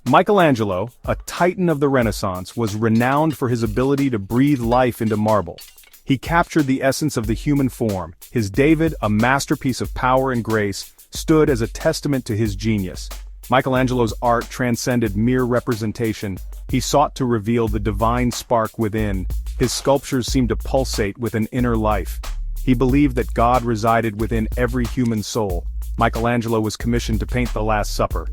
Michelangelo, a titan of the Renaissance, was renowned for his ability to breathe life into marble. He captured the essence of the human form. His David, a masterpiece of power and grace, stood as a testament to his genius. Michelangelo's art transcended mere representation. He sought to reveal the divine spark within. His sculptures seemed to pulsate with an inner life. He believed that God resided within every human soul. Michelangelo was commissioned to paint the Last Supper.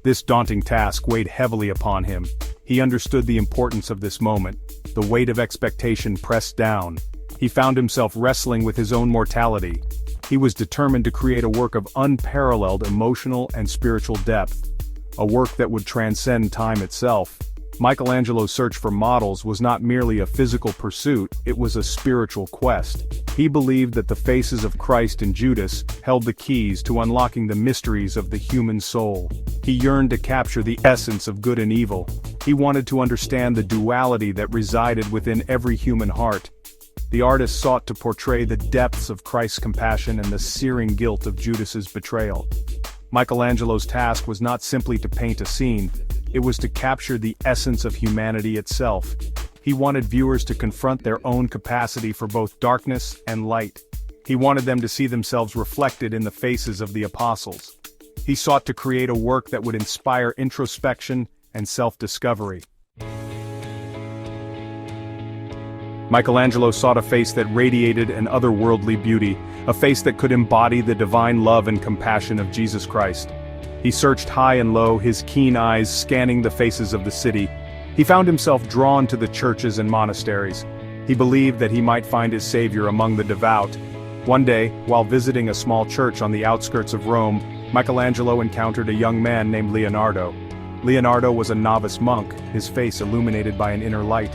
This daunting task weighed heavily upon him. He understood the importance of this moment. The weight of expectation pressed down. He found himself wrestling with his own mortality. He was determined to create a work of unparalleled emotional and spiritual depth, a work that would transcend time itself. Michelangelo's search for models was not merely a physical pursuit, it was a spiritual quest. He believed that the faces of Christ and Judas held the keys to unlocking the mysteries of the human soul. He yearned to capture the essence of good and evil. He wanted to understand the duality that resided within every human heart. The artist sought to portray the depths of Christ's compassion and the searing guilt of Judas's betrayal. Michelangelo's task was not simply to paint a scene, it was to capture the essence of humanity itself. He wanted viewers to confront their own capacity for both darkness and light. He wanted them to see themselves reflected in the faces of the apostles. He sought to create a work that would inspire introspection and self-discovery. Michelangelo sought a face that radiated an otherworldly beauty, a face that could embody the divine love and compassion of Jesus Christ. He searched high and low, his keen eyes scanning the faces of the city. He found himself drawn to the churches and monasteries. He believed that he might find his Savior among the devout. One day, while visiting a small church on the outskirts of Rome, Michelangelo encountered a young man named Leonardo. Leonardo was a novice monk, his face illuminated by an inner light.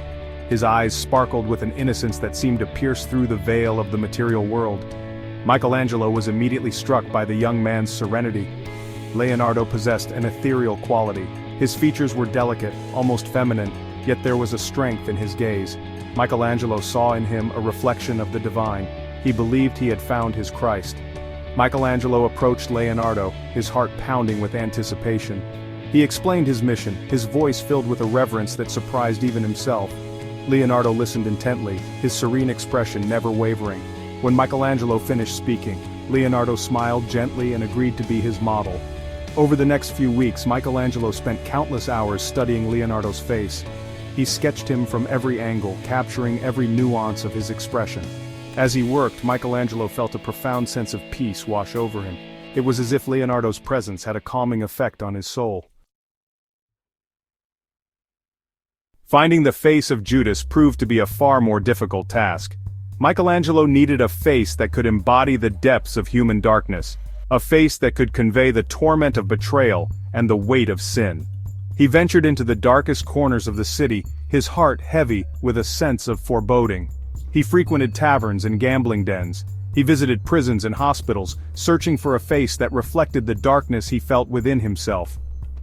His eyes sparkled with an innocence that seemed to pierce through the veil of the material world. Michelangelo was immediately struck by the young man's serenity. Leonardo possessed an ethereal quality. His features were delicate, almost feminine, yet there was a strength in his gaze. Michelangelo saw in him a reflection of the divine. He believed he had found his Christ. Michelangelo approached Leonardo, his heart pounding with anticipation. He explained his mission, his voice filled with a reverence that surprised even himself. Leonardo listened intently, his serene expression never wavering. When Michelangelo finished speaking, Leonardo smiled gently and agreed to be his model. Over the next few weeks, Michelangelo spent countless hours studying Leonardo's face. He sketched him from every angle, capturing every nuance of his expression. As he worked, Michelangelo felt a profound sense of peace wash over him. It was as if Leonardo's presence had a calming effect on his soul. Finding the face of Judas proved to be a far more difficult task. Michelangelo needed a face that could embody the depths of human darkness, a face that could convey the torment of betrayal and the weight of sin. He ventured into the darkest corners of the city, his heart heavy with a sense of foreboding. He frequented taverns and gambling dens. He visited prisons and hospitals, searching for a face that reflected the darkness he felt within himself.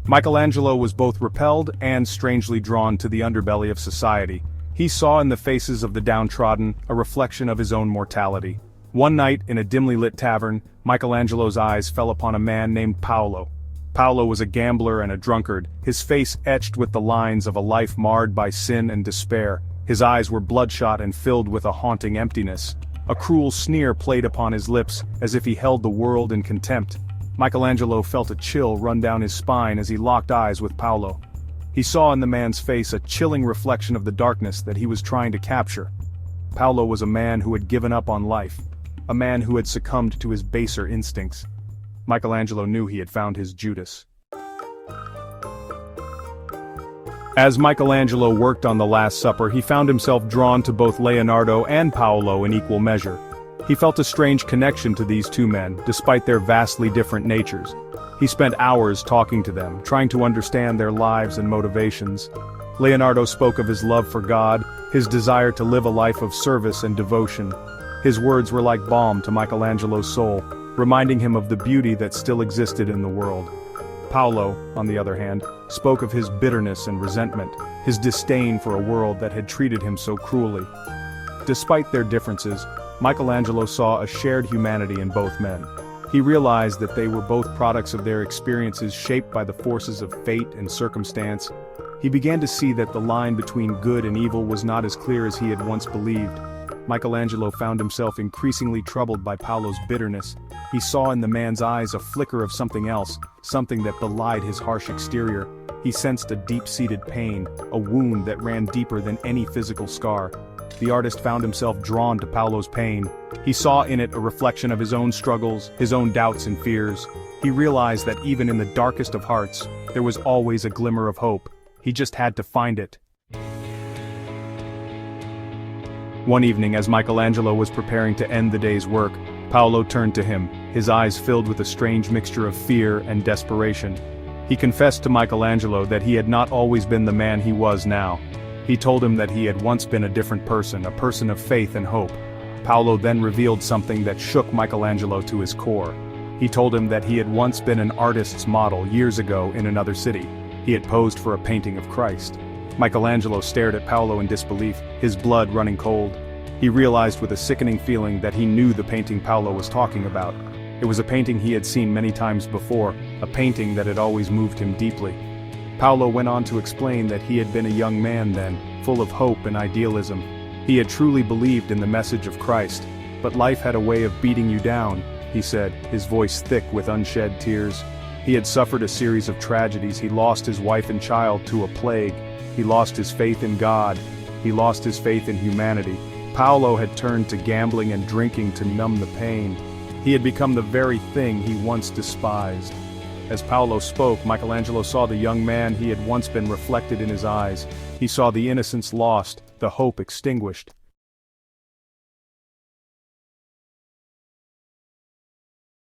Michelangelo was both repelled and strangely drawn to the underbelly of society. He saw in the faces of the downtrodden a reflection of his own mortality. One night, in a dimly lit tavern, Michelangelo's eyes fell upon a man named Paolo. Paolo was a gambler and a drunkard, his face etched with the lines of a life marred by sin and despair. His eyes were bloodshot and filled with a haunting emptiness. A cruel sneer played upon his lips, as if he held the world in contempt. Michelangelo felt a chill run down his spine as he locked eyes with Paolo. He saw in the man's face a chilling reflection of the darkness that he was trying to capture. Paolo was a man who had given up on life, a man who had succumbed to his baser instincts. Michelangelo knew he had found his Judas. As Michelangelo worked on the Last Supper, he found himself drawn to both Leonardo and Paolo in equal measure. He felt a strange connection to these two men, despite their vastly different natures. He spent hours talking to them, trying to understand their lives and motivations. Leonardo spoke of his love for God, his desire to live a life of service and devotion. His words were like balm to Michelangelo's soul, reminding him of the beauty that still existed in the world. Paolo, on the other hand, spoke of his bitterness and resentment, his disdain for a world that had treated him so cruelly. Despite their differences, Michelangelo saw a shared humanity in both men. He realized that they were both products of their experiences shaped by the forces of fate and circumstance. He began to see that the line between good and evil was not as clear as he had once believed. Michelangelo found himself increasingly troubled by Paolo's bitterness. He saw in the man's eyes a flicker of something else, something that belied his harsh exterior. He sensed a deep-seated pain, a wound that ran deeper than any physical scar. The artist found himself drawn to Paolo's pain. He saw in it a reflection of his own struggles, his own doubts and fears. He realized that even in the darkest of hearts, there was always a glimmer of hope. He just had to find it. One evening, as Michelangelo was preparing to end the day's work, Paolo turned to him, his eyes filled with a strange mixture of fear and desperation. He confessed to Michelangelo that he had not always been the man he was now. He told him that he had once been a different person, a person of faith and hope. Paolo then revealed something that shook Michelangelo to his core. He told him that he had once been an artist's model years ago in another city. He had posed for a painting of Christ. Michelangelo stared at Paolo in disbelief, his blood running cold. He realized with a sickening feeling that he knew the painting Paolo was talking about. It was a painting he had seen many times before, a painting that had always moved him deeply. Paolo went on to explain that he had been a young man then, full of hope and idealism. He had truly believed in the message of Christ, but life had a way of beating you down, he said, his voice thick with unshed tears. He had suffered a series of tragedies. He lost his wife and child to a plague. He lost his faith in God. He lost his faith in humanity. Paolo had turned to gambling and drinking to numb the pain. He had become the very thing he once despised. As Paolo spoke, Michelangelo saw the young man he had once been reflected in his eyes. He saw the innocence lost, the hope extinguished.